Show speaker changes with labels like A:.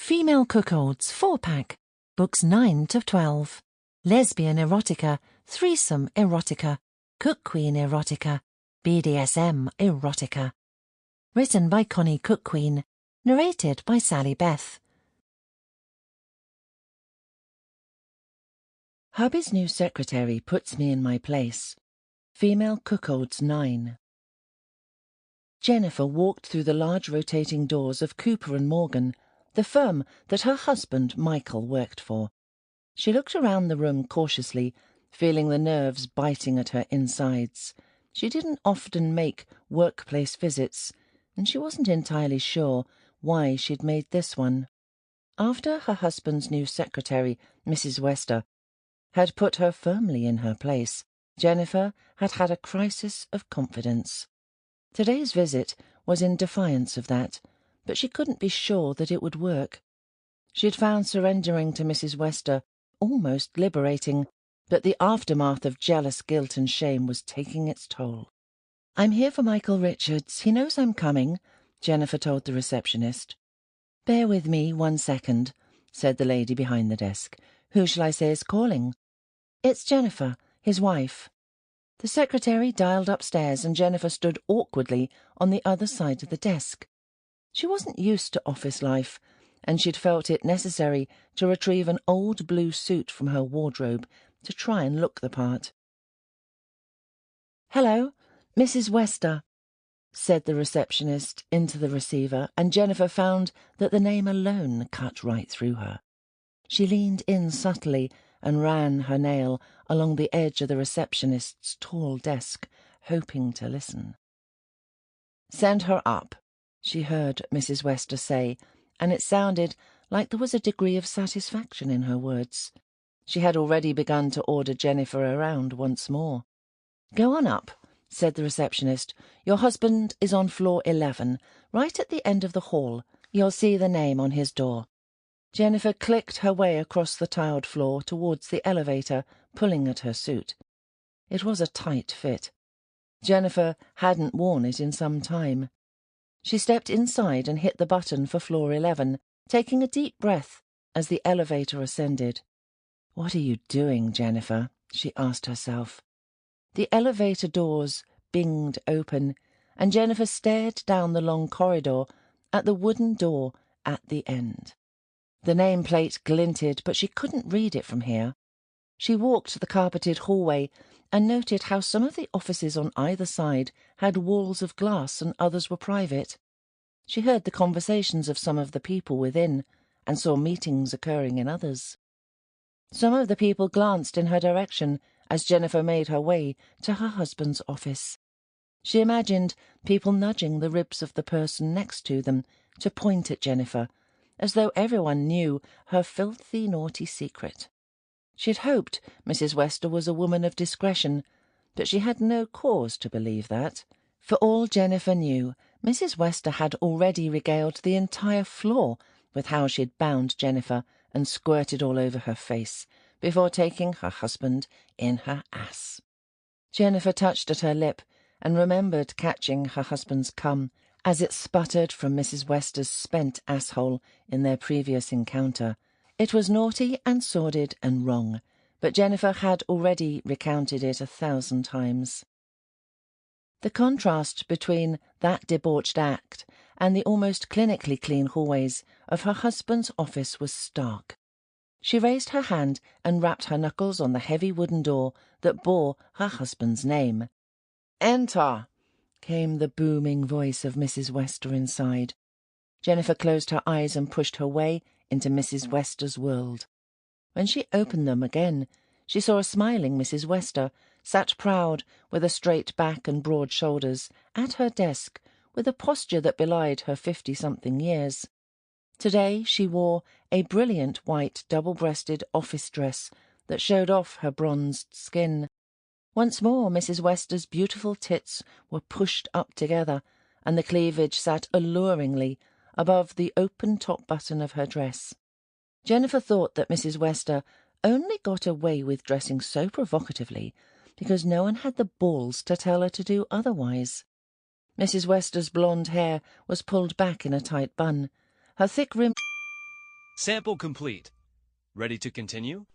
A: Female Cuckolds 4-pack, books 9 to 12. Lesbian Erotica Threesome Erotica Cuckquean Erotica BDSM Erotica. Written by Connie Cuckquean. Narrated by Sallybeth. Hubby's new secretary puts me in my place. Female Cuckolds 9. Jennifer walked through the large rotating doors of Cooper & Morgan, the firm that her husband Michael worked for. She looked around the room cautiously, feeling the nerves biting at her insides. She didn't often make workplace visits, and she wasn't entirely sure why she'd made this one. After her husband's new secretary, Mrs. Wester, had put her firmly in her place, Jennifer had had a crisis of confidence. Today's visit was in defiance of that, but she couldn't be sure that it would work. She had found surrendering to Mrs. Wester almost liberating, but the aftermath of jealous guilt and shame was taking its toll. "I'm here for Michael Richards. He knows I'm coming," Jennifer told the receptionist. "Bear with me 1 second," said the lady behind the desk. "Who shall I say is calling?" "It's Jennifer, his wife." The secretary dialed upstairs, and Jennifer stood awkwardly on the other side of the desk. She wasn't used to office life, and she'd felt it necessary to retrieve an old blue suit from her wardrobe to try and look the part. "Hello, Mrs. Wester," said the receptionist into the receiver, and Jennifer found that the name alone cut right through her. She leaned in subtly and ran her nail along the edge of the receptionist's tall desk, hoping to listen. "Send her up," she heard Mrs. Wester say, and it sounded like there was a degree of satisfaction in her words. She had already begun to order Jennifer around once more. "Go on up," said the receptionist. "Your husband is on floor 11, right at the end of the hall. You'll see the name on his door." Jennifer clicked her way across the tiled floor towards the elevator, pulling at her suit. It was a tight fit. Jennifer hadn't worn it in some time. She stepped inside and hit the button for floor 11, taking a deep breath as the elevator ascended. "What are you doing, Jennifer?" she asked herself. The elevator doors binged open, and Jennifer stared down the long corridor at the wooden door at the end. The nameplate glinted, but she couldn't read it from here. She walked the carpeted hallway and noted how some of the offices on either side had walls of glass and others were private. She heard the conversations of some of the people within and saw meetings occurring in others. Some of the people glanced in her direction as Jennifer made her way to her husband's office. She imagined people nudging the ribs of the person next to them to point at Jennifer, as though everyone knew her filthy, naughty secret. She'd hoped Mrs. Wester was a woman of discretion, but she had no cause to believe that. For all Jennifer knew, Mrs. Wester had already regaled the entire floor with how she'd bound Jennifer and squirted all over her face before taking her husband in her ass. Jennifer touched at her lip and remembered catching her husband's cum as it sputtered from Mrs. Wester's spent asshole in their previous encounter. It was naughty and sordid and wrong, but Jennifer had already recounted it 1,000 times. The contrast between that debauched act and the almost clinically clean hallways of her husband's office was stark. She raised her hand and rapped her knuckles on the heavy wooden door that bore her husband's name. "Enter!" came the booming voice of Mrs. Wester inside. Jennifer closed her eyes and pushed her way into Mrs. Wester's world. When she opened them again, she saw a smiling Mrs. Wester, sat proud, with a straight back and broad shoulders, at her desk, with a posture that belied her 50-something years. Today she wore a brilliant white double-breasted office dress that showed off her bronzed skin. Once more Mrs. Wester's beautiful tits were pushed up together, and the cleavage sat alluringly above the open top button of her dress. Jennifer thought that Mrs. Wester only got away with dressing so provocatively because no one had the balls to tell her to do otherwise. Mrs. Wester's blonde hair was pulled back in a tight bun. Her thick rim
B: Sample complete. Ready to continue?